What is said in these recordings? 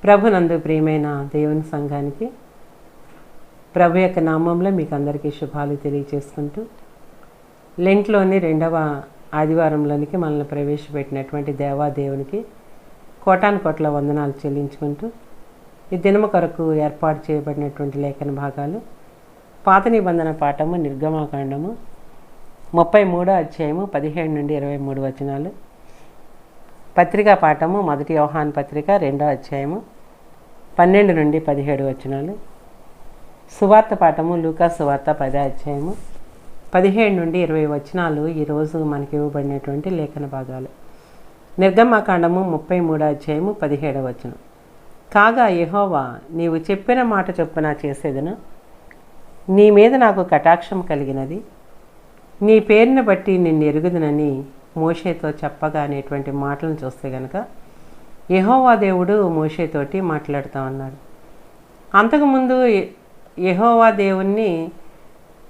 ప్రభునందు ప్రియమైన దేవుని సంఘానికి ప్రభు యొక్క నామంలో మీకు అందరికీ శుభాలు తెలియజేసుకుంటూ లెంట్లోని 2వ ఆదివారంలోనికి మనల్ని ప్రవేశపెట్టినటువంటి దేవాదేవునికి కోటాను కోట్ల వందనాలు చెల్లించుకుంటూ ఈ దినము కొరకు ఏర్పాటు చేయబడినటువంటి లేఖన భాగాలు పాత నిబంధన పాఠము నిర్గమాకాండము 33వ అధ్యాయము 17 నుండి 23 వచనాలు, పత్రికా పాఠము 1 యోహాను పత్రిక 2వ అధ్యాయము 12 నుండి 17 వచనాలు, సువార్త పాఠము లూకా సువార్త 10వ అధ్యాయము 17 నుండి 20 వచనాలు ఈరోజు మనకి ఇవ్వబడినటువంటి లేఖన భాగాలు. నిర్గమాకాండము 33వ అధ్యాయము 17వ వచనం. కాగా యెహోవా, నీవు చెప్పిన మాట చొప్పున చేసేదను, నీ మీద నాకు కటాక్షం కలిగినది, నీ పేరుని బట్టి నిన్ను ఎరుగుదునని మోషేతో చెప్పగా అనేటువంటి మాటలను చూస్తే కనుక యెహోవా దేవుడు మోషేతోటి మాట్లాడుతూ ఉన్నాడు. అంతకుముందు యెహోవా దేవుణ్ణి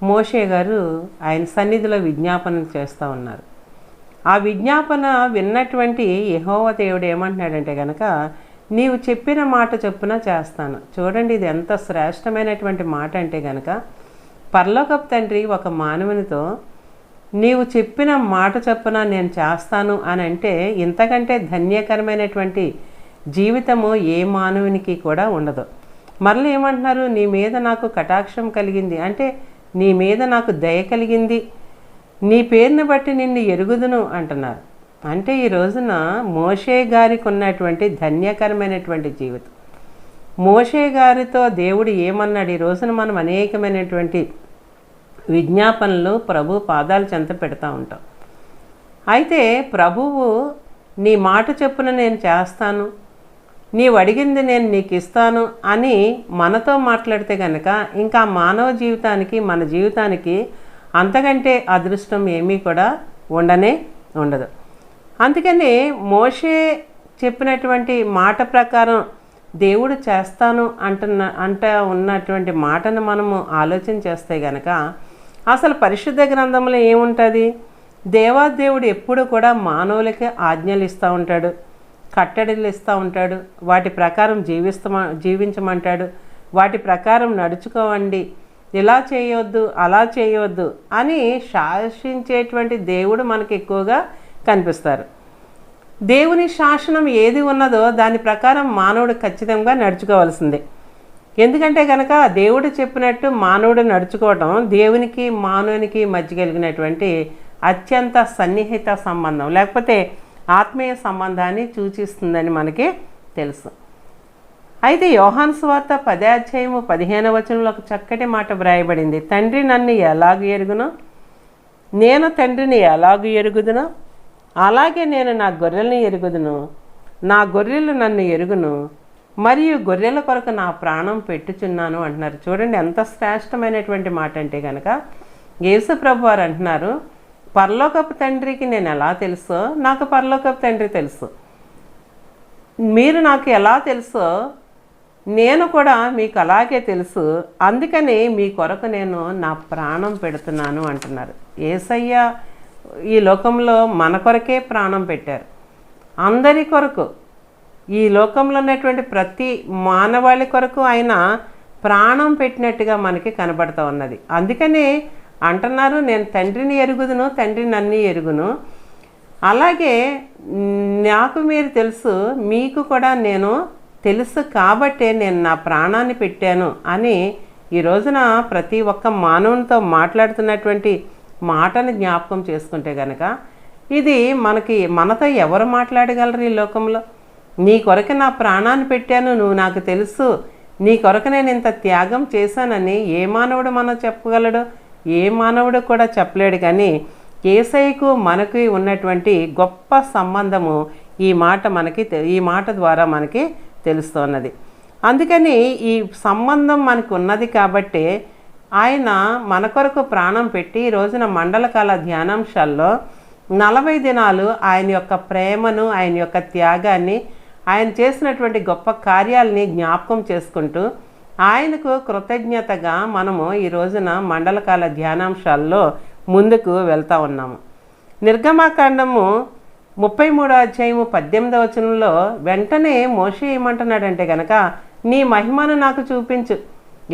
మోషే గారు ఆయన సన్నిధిలో విజ్ఞాపన చేస్తూ ఉన్నారు. ఆ విజ్ఞాపన విన్నటువంటి యెహోవా దేవుడు ఏమంటున్నాడంటే కనుక, నీవు చెప్పిన మాట చొప్పున చేస్తాను. చూడండి, ఇది ఎంత శ్రేష్టమైనటువంటి మాట అంటే కనుక, పరలోకపు తండ్రి ఒక మానవునితో నీవు చెప్పిన మాట చొప్పున నేను చేస్తాను అని అంటే ఇంతకంటే ధన్యకరమైనటువంటి జీవితము ఏ మానవునికి కూడా ఉండదు. మరలా ఏమంటున్నారు, నీ మీద నాకు కటాక్షం కలిగింది అంటే నీ మీద నాకు దయ కలిగింది, నీ పేరుని బట్టి నిన్ను ఎరుగుదును అంటున్నారు. అంటే ఈ రోజున మోషే గారికి ఉన్నటువంటి ధన్యకరమైనటువంటి జీవితం. మోషే గారితో దేవుడు ఏమన్నాడు, ఈ రోజున మనం అనేకమైనటువంటి విజ్ఞాపనలు ప్రభు పాదాలు చెంత పెడతా ఉంటాం. అయితే ప్రభువు నీ మాట చొప్పున నేను చేస్తాను, నీవు అడిగింది నేను నీకు ఇస్తాను అని మనతో మాట్లాడితే కనుక ఇంకా మానవ జీవితానికి మన జీవితానికి అంతకంటే అదృష్టం ఏమీ కూడా ఉండదు. అందుకని మోషే చెప్పినటువంటి మాట ప్రకారం దేవుడు చేస్తాను ఉన్నటువంటి మాటను మనము ఆలోచన చేస్తే గనక అసలు పరిశుద్ధ గ్రంథంలో ఏముంటుంది? దేవాదేవుడు ఎప్పుడు కూడా మానవులకి ఆజ్ఞలు ఇస్తూ ఉంటాడు, కట్టడలు ఇస్తూ ఉంటాడు, వాటి ప్రకారం జీవించమంటాడు, వాటి ప్రకారం నడుచుకోవండి, ఇలా చేయొద్దు అలా చేయవద్దు అని శాసించేటువంటి దేవుడు మనకి ఎక్కువగా కనిపిస్తారు. దేవుని శాసనం ఏది ఉన్నదో దాని ప్రకారం మానవుడు ఖచ్చితంగా నడుచుకోవాల్సిందే. ఎందుకంటే కనుక దేవుడు చెప్పినట్టు మానవుడు నడుచుకోవటం దేవునికి మానవునికి మధ్య కలిగినటువంటి అత్యంత సన్నిహిత సంబంధం, లేకపోతే ఆత్మీయ సంబంధాన్ని సూచిస్తుందని మనకి తెలుసు. అయితే యోహాను సువార్త 10వ అధ్యాయము 15వ వచనంలో ఒక చక్కటి మాట వ్రాయబడింది. తండ్రి నన్ను ఎలాగూ ఎరుగునో, నేను తండ్రిని ఎలాగూ ఎరుగుదునో, అలాగే నేను నా గొర్రెలను ఎరుగుదును, నా గొర్రెలు నన్ను ఎరుగును, మరియు గొర్రెల కొరకు నా ప్రాణం పెట్టుచున్నాను అంటున్నారు. చూడండి ఎంత శ్రేష్టమైనటువంటి మాట అంటే కనుక యేసు ప్రభు వారు అంటున్నారు, పరలోకపు తండ్రికి నేను ఎలా తెలుసో నాకు పరలోకపు తండ్రి తెలుసు, మీరు నాకు ఎలా తెలుసో నేను కూడా మీకు అలాగే తెలుసు, అందుకని మీ కొరకు నేను నా ప్రాణం పెడుతున్నాను అంటున్నారు. యేసయ్య ఈ లోకంలో మన కొరకే ప్రాణం పెట్టారు, అందరి కొరకు, ఈ లోకంలో ఉన్నటువంటి ప్రతి మానవాళి కొరకు ఆయన ప్రాణం పెట్టినట్టుగా మనకి కనబడుతూ ఉన్నది. అందుకని అంటున్నారు, నేను తండ్రిని ఎరుగుదును, తండ్రి నన్ను ఎరుగును, అలాగే నాకు మీరు తెలుసు, మీకు కూడా నేను తెలుసు కాబట్టే నేను నా ప్రాణాన్ని పెట్టాను అని ఈ రోజున ప్రతి ఒక్క మానవునితో మాట్లాడుతున్నటువంటి మాటను జ్ఞాపకం చేసుకుంటే కనుక ఇది మనతో ఎవరు మాట్లాడగలరు ఈ లోకంలో? నీ కొరకు నా ప్రాణాన్ని పెట్టాను, నువ్వు నాకు తెలుసు, నీ కొరకు నేను ఇంత త్యాగం చేశానని ఏ మానవుడు మనం చెప్పగలడు? ఏ మానవుడు కూడా చెప్పలేడు. కానీ యేసయ్యకు మనకి ఉన్నటువంటి గొప్ప సంబంధము ఈ మాట ద్వారా మనకి తెలుస్తున్నది. అందుకని ఈ సంబంధం మనకు ఉన్నది కాబట్టి ఆయన మన కొరకు ప్రాణం పెట్టి ఈ రోజున మండలకాల ధ్యానాంశాల్లో 40 దినాలు ఆయన యొక్క ప్రేమను, ఆయన యొక్క త్యాగాన్ని, ఆయన చేసినటువంటి గొప్ప కార్యాలని జ్ఞాపకం చేసుకుంటూ ఆయనకు కృతజ్ఞతగా మనము ఈ రోజున మండలకాల ధ్యానాంశాల్లో ముందుకు వెళ్తూ ఉన్నాము. నిర్గమాకాండము 33వ అధ్యాయము 18వ వచనంలో వెంటనే మోషే ఏమంటున్నాడంటే కనుక, నీ మహిమను నాకు చూపించు,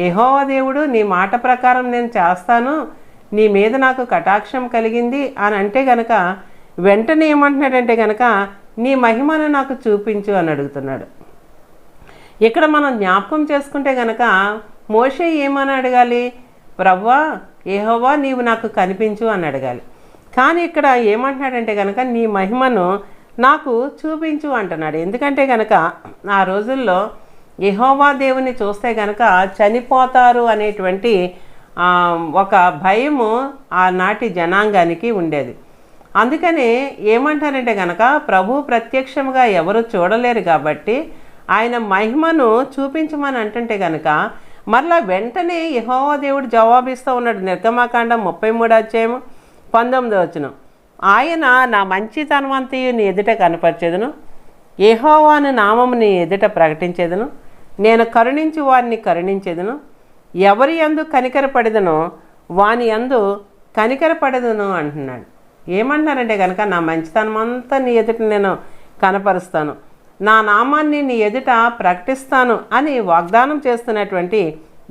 యెహోవా దేవుడు నీ మాట ప్రకారం నేను చేస్తాను, నీ మీద నాకు కటాక్షం కలిగింది అని అంటే కనుక వెంటనే ఏమంటున్నాడంటే కనుక నీ మహిమను నాకు చూపించు అని అడుగుతున్నాడు. ఇక్కడ మనం జ్ఞాపకం చేసుకుంటే కనుక మోషే ఏమని అడగాలి? ప్రభువా యెహోవా నీవు నాకు కనిపించు అని అడగాలి. కానీ ఇక్కడ ఏమంటున్నాడంటే కనుక నీ మహిమను నాకు చూపించు అంటున్నాడు. ఎందుకంటే కనుక ఆ రోజుల్లో యెహోవా దేవుని చూస్తే కనుక చనిపోతారు అనేటువంటి ఒక భయము ఆనాటి జనాంగానికి ఉండేది. అందుకని ఏమంటారంటే కనుక ప్రభు ప్రత్యక్షంగా ఎవరు చూడలేరు కాబట్టి ఆయన మహిమను చూపించమని అంటుంటే కనుక మరలా వెంటనే యెహోవా దేవుడు జవాబిస్తూ ఉన్నాడు. నిర్గమకాండం 33వ అధ్యాయము 19వ వచనం, ఆయన నా మంచితనమంతయు నీ ఎదుట కనపరిచేదను, యెహోవాను నామము నీ ఎదుట ప్రకటించేదను, నేను కరుణించి వారిని కరుణించేదను, ఎవరి యందు కనికరపడేదనో వాని యందు కనికరపడేదను అంటున్నాడు. ఏమంటున్నారంటే కనుక నా మంచితనం అంతా నీ ఎదుట నేను కనపరుస్తాను, నా నామాన్ని నీ ఎదుట ప్రకటిస్తాను అని వాగ్దానం చేస్తున్నటువంటి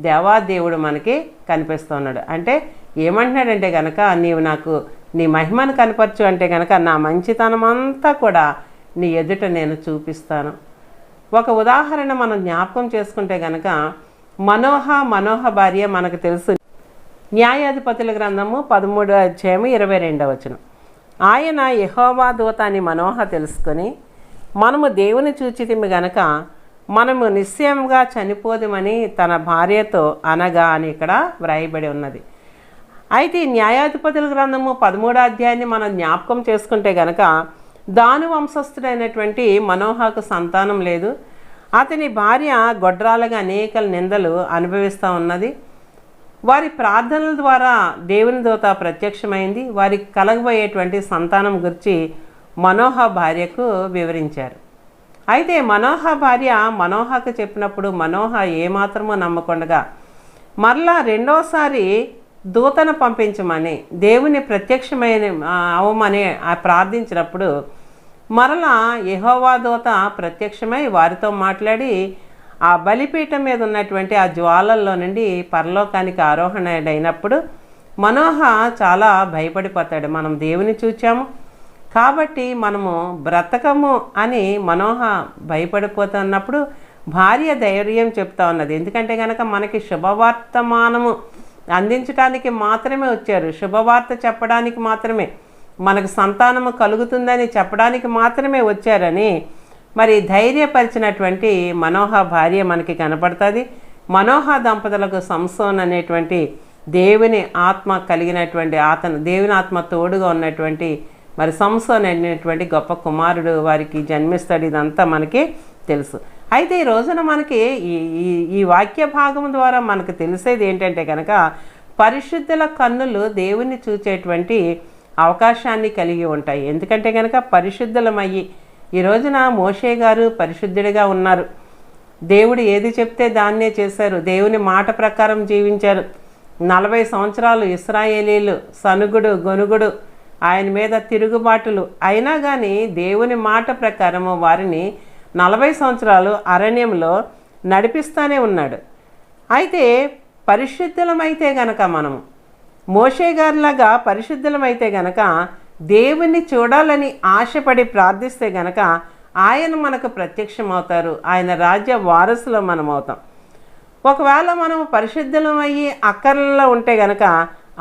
దేవాదేవుడు మనకి కనిపిస్తున్నాడు. అంటే ఏమంటున్నాడంటే కనుక నీవు నాకు నీ మహిమను కనపరచు అంటే కనుక నా మంచితనం అంతా కూడా నీ ఎదుట నేను చూపిస్తాను. ఒక ఉదాహరణ మనం జ్ఞాపకం చేసుకుంటే కనుక మనోహ భార్య మనకు తెలుసు. న్యాయాధిపతుల గ్రంథము 13వ అధ్యాయము 22వ వచనం, ఆయన యెహోవా దూత అని మనోహ తెలుసుకొని మనము దేవుని చూచితిమి గనక మనము నిశ్చయముగా చనిపోదుమని తన భార్యతో అనగా అని ఇక్కడ వ్రాయబడి ఉన్నది. అయితే ఈ న్యాయాధిపతుల గ్రంథము 13వ అధ్యాయాన్ని మనం జ్ఞాపకం చేసుకుంటే కనుక దాను వంశస్థుడైనటువంటి మనోహకు సంతానం లేదు. అతని భార్య గొడ్రాలుగా అనేక నిందలు అనుభవిస్తూ ఉన్నది. వారి ప్రార్థనల ద్వారా దేవుని దూత ప్రత్యక్షమైంది. వారికి కలగబోయేటువంటి సంతానం గురించి మనోహ భార్యకు వివరించారు. అయితే మనోహ భార్య మనోహకు చెప్పినప్పుడు మనోహ ఏమాత్రమో నమ్మకుండగా మరలా రెండోసారి దూతను పంపించమని దేవుని ప్రత్యక్షమైన అవమని ప్రార్థించినప్పుడు మరలా యెహోవా దూత ప్రత్యక్షమై వారితో మాట్లాడి ఆ బలిపీఠం మీద ఉన్నటువంటి ఆ జ్వాలల్లో నుండి పరలోకానికి ఆరోహణైనప్పుడు మనోహ చాలా భయపడిపోతాడు. మనం దేవుని చూచాము కాబట్టి మనము బ్రతకము అని మనోహ భయపడిపోతున్నప్పుడు భార్య ధైర్యం చెప్తా ఉన్నది. ఎందుకంటే కనుక మనకి శుభవర్తమానము అందించడానికి మాత్రమే వచ్చారు, శుభవార్త చెప్పడానికి మాత్రమే, మనకు సంతానము కలుగుతుందని చెప్పడానికి మాత్రమే వచ్చారని మరి ధైర్యపరిచినటువంటి మనోహ భార్య మనకి కనపడుతుంది. మనోహ దంపతులకు సంసోన్ అనేటువంటి దేవుని ఆత్మ కలిగినటువంటి దేవుని ఆత్మ తోడుగా ఉన్నటువంటి మరి సంసోన్ అనేటువంటి గొప్ప కుమారుడు వారికి జన్మిస్తాడు. ఇదంతా మనకి తెలుసు. అయితే ఈ రోజున మనకి ఈ వాక్య భాగం ద్వారా మనకు తెలిసేది ఏంటంటే కనుక పరిశుద్ధుల కన్నులు దేవుని చూచేటువంటి అవకాశాన్ని కలిగి ఉంటాయి. ఎందుకంటే కనుక పరిశుద్ధులమయ్యి ఈ రోజున మోషే గారు పరిశుద్ధుడిగా ఉన్నారు. దేవుడు ఏది చెప్తే దాన్నే చేశారు. దేవుని మాట ప్రకారం జీవించారు. 40 సంవత్సరాలు ఇశ్రాయేలీలు సనుగుడు గొనుగుడు ఆయన మీద తిరుగుబాటులు అయినా కానీ దేవుని మాట ప్రకారము వారిని 40 సంవత్సరాలు అరణ్యంలో నడిపిస్తూనే ఉన్నాడు. అయితే పరిశుద్ధులమైతే గనక మనము మోషే గారిలాగా పరిశుద్ధులమైతే గనక దేవుణ్ణి చూడాలని ఆశపడి ప్రార్థిస్తే గనక ఆయన మనకు ప్రత్యక్షమవుతారు. ఆయన రాజ్య వారసులు మనం అవుతాం. ఒకవేళ మనము పరిశుద్ధులమయ్యి అక్కర్లలో ఉంటే గనక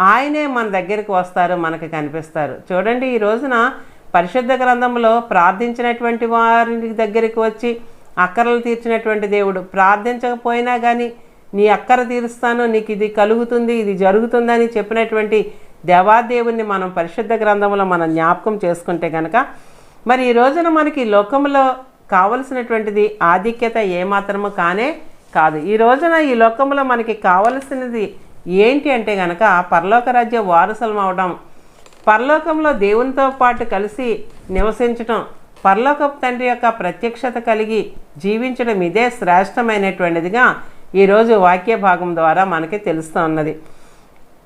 ఆయనే మన దగ్గరికి వస్తారు, మనకు కనిపిస్తారు. చూడండి, ఈ రోజున పరిశుద్ధ గ్రంథంలో ప్రార్థించినటువంటి వారి దగ్గరికి వచ్చి అక్కరలు తీర్చినటువంటి దేవుడు, ప్రార్థించకపోయినా కానీ నీ అక్కర తీరుస్తాను, నీకు ఇది కలుగుతుంది, ఇది జరుగుతుందని చెప్పినటువంటి దేవాదేవుని మనం పరిశుద్ధ గ్రంథంలో మనం జ్ఞాపకం చేసుకుంటే కనుక మరి ఈ రోజున మనకి లోకంలో కావలసినటువంటిది ఆధిక్యత ఏమాత్రము కానే కాదు. ఈ రోజున ఈ లోకంలో మనకి కావలసినది ఏంటి అంటే కనుక పరలోక రాజ్య వారసులం అవడం, పరలోకంలో దేవునితో పాటు కలిసి నివసించడం, పరలోక తండ్రి యొక్క ప్రత్యక్షత కలిగి జీవించడం, ఇదే శ్రేష్టమైనటువంటిదిగా ఈరోజు వాక్య భాగం ద్వారా మనకి తెలుస్తూ ఉన్నది.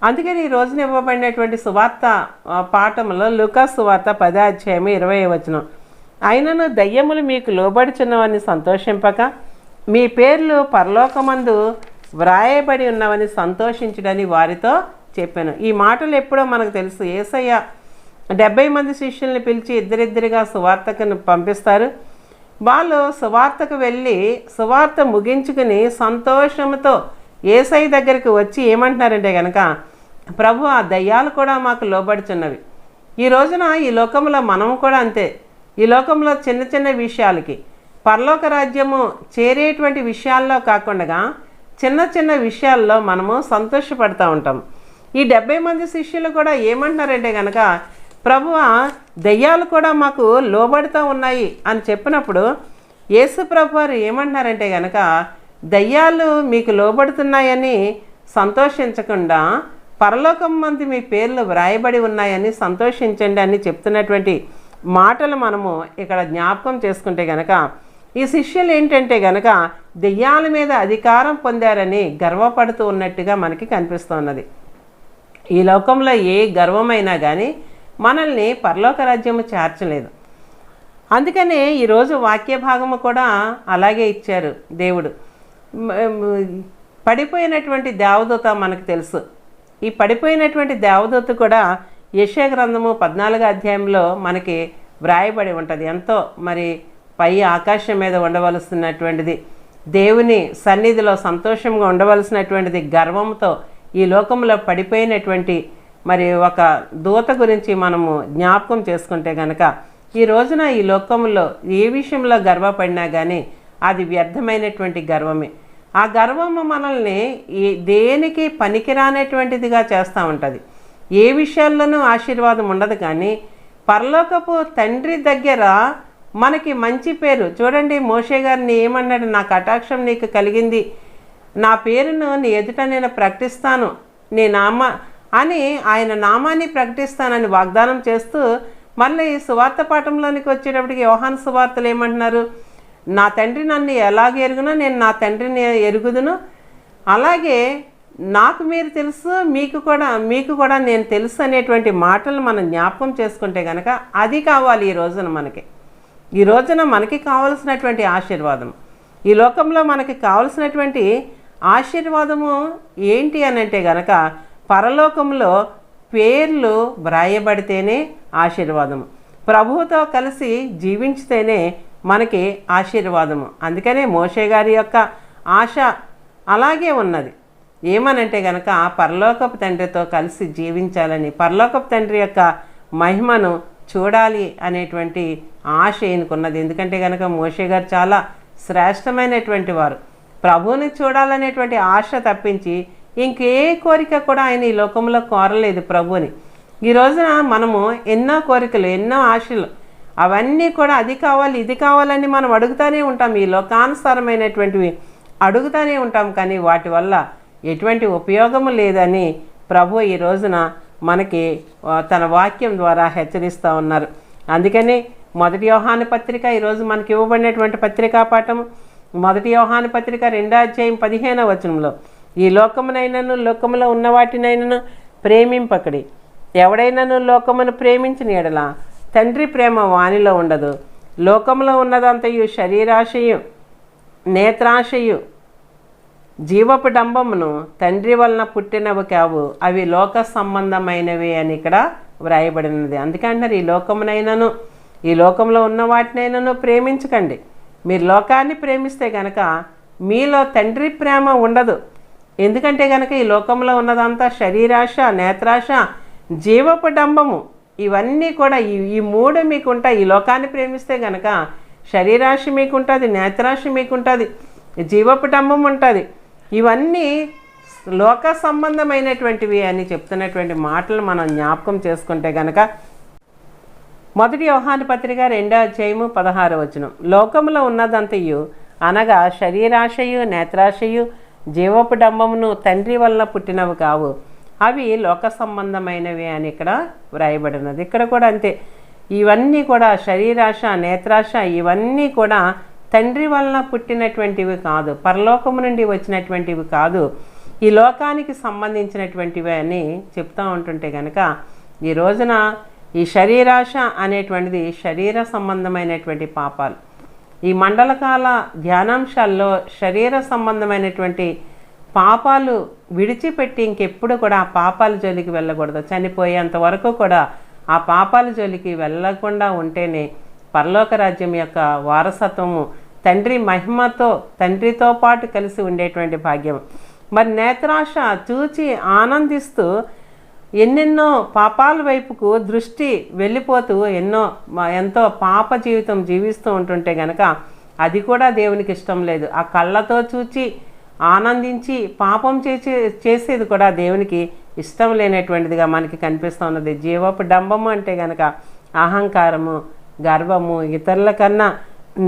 అందుకని ఈ రోజున ఇవ్వబడినటువంటి సువార్త పాఠంలో లూకా సువార్త 10:20 అయినను దయ్యములు మీకు లోబడుచున్నవని సంతోషింపక మీ పేర్లు పరలోకమందు వ్రాయబడి ఉన్నవని సంతోషించుడని వారితో చెప్పాను. ఈ మాటలు ఎప్పుడో మనకు తెలుసు. యేసయ్య 70 మంది శిష్యుల్ని పిలిచి ఇద్దరిద్దరిగా సువార్తకు పంపిస్తారు. వాళ్ళు సువార్తకు వెళ్ళి సువార్త ముగించుకుని సంతోషంతో యేసయ్య దగ్గరికి వచ్చి ఏమంటున్నారంటే కనుక, ప్రభు ఆ దయ్యాలు కూడా మాకు లోబడుచున్నవి. ఈ రోజున ఈ లోకంలో మనం కూడా అంతే. ఈ లోకంలో చిన్న చిన్న విషయాలకి పరలోక రాజ్యము చేరేటువంటి విషయాల్లో కాకుండా చిన్న చిన్న విషయాల్లో మనము సంతోషపడుతూ ఉంటాం. ఈ 70 మంది శిష్యులు కూడా ఏమంటున్నారంటే కనుక, ప్రభువా దయ్యాలు కూడా మాకు లోబడుతూ ఉన్నాయి అని చెప్పినప్పుడు యేసు ప్రభు వారు ఏమంటున్నారంటే కనుక, దయ్యాలు మీకు లోబడుతున్నాయని సంతోషించకుండా పరలోకం మంది మీ పేర్లు వ్రాయబడి ఉన్నాయని సంతోషించండి అని చెప్తున్నటువంటి మాటలు మనము ఇక్కడ జ్ఞాపకం చేసుకుంటే కనుక, ఈ శిష్యులు ఏంటంటే కనుక దెయ్యాల మీద అధికారం పొందారని గర్వపడుతూ ఉన్నట్టుగా మనకి కనిపిస్తున్నది. ఈ లోకంలో ఏ గర్వమైనా కానీ మనల్ని పరలోక రాజ్యము చేర్చలేదు. అందుకనే ఈరోజు వాక్య భాగము కూడా అలాగే ఇచ్చారు దేవుడు. పడిపోయినటువంటి దేవదూత మనకు తెలుసు. ఈ పడిపోయినటువంటి దేవదూత కూడా యెషయా గ్రంథము 14వ అధ్యాయంలో మనకి వ్రాయబడి ఉంటుంది. ఎంతో మరి పై ఆకాశం మీద ఉండవలసినటువంటిది, దేవుని సన్నిధిలో సంతోషంగా ఉండవలసినటువంటిది గర్వంతో ఈ లోకంలో పడిపోయినటువంటి మరి ఒక దూత గురించి మనము జ్ఞాపకం చేసుకుంటే కనుక, ఈ రోజున ఈ లోకంలో ఏ విషయంలో గర్వపడినా కానీ అది వ్యర్థమైనటువంటి గర్వమే. ఆ గర్వము మనల్ని దేనికి పనికిరానటువంటిదిగా చేస్తూ ఉంటుంది. ఏ విషయాల్లోనూ ఆశీర్వాదం ఉండదు. కానీ పరలోకపు తండ్రి దగ్గర మనకి మంచి పేరు చూడండి. మోషే గారిని ఏమన్నాడు, నా కటాక్షం నీకు కలిగింది, నా పేరును నీ ఎదుట నేను ప్రకటిస్తాను, నీ అని ఆయన నామాన్ని ప్రకటిస్తానని వాగ్దానం చేస్తూ మళ్ళీ సువార్త పాఠంలోనికి వచ్చేటప్పటికి యోహాను సువార్తలు ఏమంటున్నారు, నా తండ్రి నన్ను ఎలాగ ఎరుగునో నేను నా తండ్రిని ఎరుగుదును, అలాగే నాకు మీరు తెలుసు, మీకు కూడా నేను తెలుసు అనేటువంటి మాటలు మనం జ్ఞాపకం చేసుకుంటే కనుక అది కావాలి ఈ రోజున మనకి కావలసినటువంటి ఆశీర్వాదం. ఈ లోకంలో మనకి కావలసినటువంటి ఆశీర్వాదము ఏంటి అని అంటే కనుక, పరలోకంలో పేర్లు వ్రాయబడితేనే ఆశీర్వాదము, ప్రభువుతో కలిసి జీవించితేనే మనకి ఆశీర్వాదము. అందుకనే మోషే గారి యొక్క ఆశ అలాగే ఉన్నది. ఏమనంటే కనుక పరలోకపు తండ్రితో కలిసి జీవించాలని, పరలోకపు తండ్రి యొక్క మహిమను చూడాలి అనేటువంటి ఆశ ఈయనకున్నది. ఎందుకంటే కనుక మోషే గారు చాలా శ్రేష్టమైనటువంటి వారు. ప్రభువుని చూడాలనేటువంటి ఆశ తప్పించి ఇంకే కోరిక కూడా ఆయన ఈ లోకంలో కోరలేదు ప్రభువుని. ఈ రోజున మనము ఎన్నో కోరికలు, ఎన్నో ఆశలు, అవన్నీ కూడా అది కావాలి ఇది కావాలని మనం అడుగుతూనే ఉంటాం. ఈ లోకానుసారమైనటువంటివి అడుగుతూనే ఉంటాం. కానీ వాటి వల్ల ఎటువంటి ఉపయోగము లేదని ప్రభు ఈ రోజున మనకి తన వాక్యం ద్వారా హెచ్చరిస్తూ ఉన్నారు. అందుకని 1 యోహాను పత్రిక ఈరోజు మనకి ఇవ్వబడినటువంటి పత్రికా పాఠం 1 యోహాను పత్రిక 2వ అధ్యాయం 15వ వచనంలో, ఈ లోకమునైనను లోకములో ఉన్న వాటినైనను ప్రేమింపకడి, ఎవడైనాను లోకమును ప్రేమించిన ఎడల తండ్రి ప్రేమ వానిలో ఉండదు. లోకంలో ఉన్నదంతయు శరీరాశయు నేత్రాశయు జీవపు డంబమును తండ్రి వలన పుట్టినవి కావు, అవి లోక సంబంధమైనవి అని ఇక్కడ వ్రాయబడినది. అందుకే అంటారు, ఈ లోకమునైనను ఈ లోకంలో ఉన్న వాటినైనాను ప్రేమించకండి. మీరు లోకాన్ని ప్రేమిస్తే కనుక మీలో తండ్రి ప్రేమ ఉండదు. ఎందుకంటే కనుక ఈ లోకంలో ఉన్నదంతా శరీరాశ, నేత్రాశ, జీవపు డంబము, ఇవన్నీ కూడా ఈ 3 మీకు ఉంటాయి. ఈ లోకాన్ని ప్రేమిస్తే కనుక శరీరాశ మీకు ఉంటుంది, నేత్రాశ మీకు ఉంటుంది, జీవపు డంబం ఉంటుంది. ఇవన్నీ లోక సంబంధమైనటువంటివి అని చెప్తున్నటువంటి మాటలు మనం జ్ఞాపకం చేసుకుంటే కనుక 1 యోహాను పత్రిక 2వ అధ్యాయము 16వ వచనం, లోకములో ఉన్నదంతయు అనగా శరీరాశయు నేత్రాశయు జీవపు డంబమును తండ్రి వలన పుట్టినవి కావు, అవి లోక సంబంధమైనవి అని ఇక్కడ వ్రాయబడినది. ఇక్కడ కూడా అంతే. ఇవన్నీ కూడా శరీరాశ, నేత్రాశ, ఇవన్నీ కూడా తండ్రి వలన పుట్టినటువంటివి కాదు, పరలోకము నుండి వచ్చినటువంటివి కాదు. ఈ లోకానికి సంబంధించినటువంటివి అని చెప్తూ ఉంటుంటే కనుక ఈ రోజున ఈ శరీరాశ అనేటువంటిది శరీర సంబంధమైనటువంటి పాపాలు. ఈ మండలకాల ధ్యానాంశాల్లో శరీర సంబంధమైనటువంటి పాపాలు విడిచిపెట్టి ఇంకెప్పుడు కూడా ఆ పాపాల జోలికి వెళ్ళకూడదు. చనిపోయేంత వరకు కూడా ఆ పాపాల జోలికి వెళ్ళకుండా ఉంటేనే పరలోక రాజ్యం యొక్క వారసత్వము, తండ్రి మహిమతో తండ్రితో పాటు కలిసి ఉండేటువంటి భాగ్యం. మరి నేత్రాశ చూచి ఆనందిస్తూ ఎన్నెన్నో పాపాల వైపుకు దృష్టి వెళ్ళిపోతూ ఎంతో పాప జీవితం జీవిస్తూ ఉంటుంటే గనక అది కూడా దేవునికి ఇష్టం లేదు. ఆ కళ్ళతో చూచి ఆనందించి పాపం చేసేది కూడా దేవునికి ఇష్టం లేనటువంటిదిగా మనకి కనిపిస్తూ ఉన్నది. జీవపు డంబము అంటే గనక అహంకారము, గర్వము, ఇతరుల కన్నా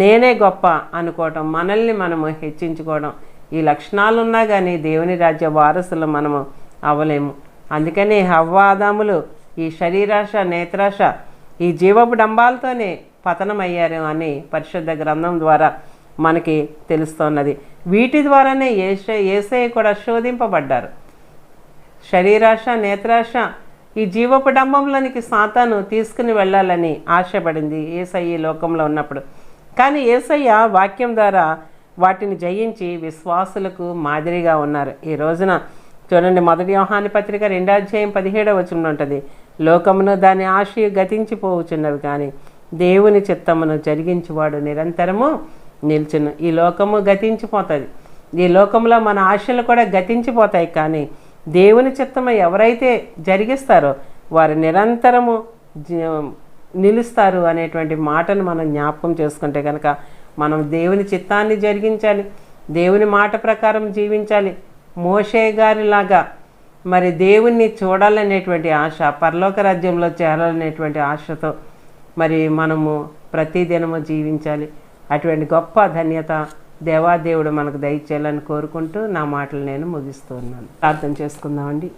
నేనే గొప్ప అనుకోవటం, మనల్ని మనము హెచ్చించుకోవడం, ఈ లక్షణాలు ఉన్నా కానీ దేవుని రాజ్య వారసులు మనము అవ్వలేము. అందుకని హవ్వ ఆదాములు ఈ శరీరాశ, నేత్రాశ, ఈ జీవపు డంబాలతోనే పతనమయ్యారు అని పరిశుద్ధ గ్రంథం ద్వారా మనకి తెలుస్తున్నది. వీటి ద్వారానే యేసయ్య కూడా శోధింపబడ్డారు. శరీరాశ, నేత్రాశ, ఈ జీవపు డంబంలోనికి సాతాను తీసుకుని వెళ్ళాలని ఆశపడింది యేసయ్య లోకంలో ఉన్నప్పుడు. కానీ యేసయ్య వాక్యం ద్వారా వాటిని జయించి విశ్వాసులకు మాదిరిగా ఉన్నారు. ఈ రోజున చూడండి, 1 యోహాను పత్రిక 2:17 ఉంటుంది, లోకమును దాని ఆశయు గతించిపోవచ్చున్నవి కానీ దేవుని చిత్తమును జరిగించువాడు నిరంతరము నిల్చును. ఈ లోకము గతించిపోతుంది, ఈ లోకంలో మన ఆశలు కూడా గతించిపోతాయి. కానీ దేవుని చిత్తము ఎవరైతే జరిగిస్తారో వారు నిరంతరము నిలుస్తారు అనేటువంటి మాటను మనం జ్ఞాపకం చేసుకుంటే కనుక మనం దేవుని చిత్తాన్ని జరిగించాలి, దేవుని మాట ప్రకారం జీవించాలి. మోషే గారిలాగా మరి దేవుణ్ణి చూడాలనేటువంటి ఆశ, పరలోక రాజ్యంలో చేరాలనేటువంటి ఆశతో మరి మనము ప్రతిదినము జీవించాలి. అటువంటి గొప్ప ధన్యత దేవాదేవుడు మనకు దయచేయాలని కోరుకుంటూ నా మాటలు నేను ముగిస్తున్నాను. ప్రార్థన చేసుకుందామండి.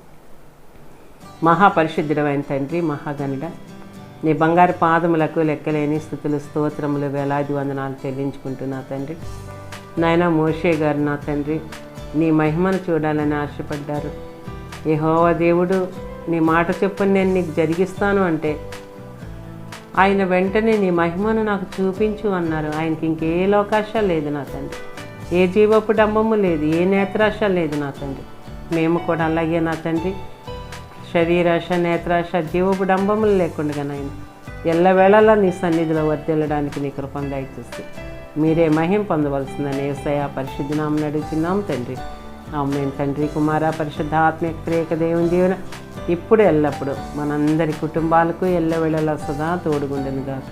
మహాపరిశుద్ధుడైన తండ్రి, మహాగణుడ, నీ బంగారు పాదములకు లెక్కలేని స్థుతులు, స్తోత్రములు, వేలాది వందనాలు చెల్లించుకుంటున్నా తండ్రి. నాయన మోషే గారు నా తండ్రి నీ మహిమను చూడాలని ఆశపడ్డారు. యెహోవా దేవుడు నీ మాట చొప్పున నేను నీకు జరిగిస్తాను అంటే ఆయన వెంటనే నీ మహిమను నాకు చూపించు అన్నారు. ఆయనకి ఇంకే లోకాశ లేదు నా తండ్రి, ఏ జీవపు డంబము లేదు, ఏ నేత్రాశ లేదు నా తండ్రి. మేము కూడా అలాగే నా తండ్రి శరీరాశ, నేత్రాశ, జీవపు డంబములు లేకుండా నాయన ఎల్లవేళలా నీ సన్నిధిలో వర్ధిల్లడానికి నీ కృపను దయచేస్తే మీరే మహిమ పొందవలసిందని యేసయ్య పరిశుద్ధ నామమున అడుగుచున్నాం తండ్రి. ఆమేన్. తండ్రి, కుమార, పరిశుద్ధ ఆత్మిక త్రియేక దేవుని దీవెన ఇప్పుడు ఎల్లప్పుడు మనందరి కుటుంబాలకు ఎల్లవేళలా సదా తోడుగుండును గాక.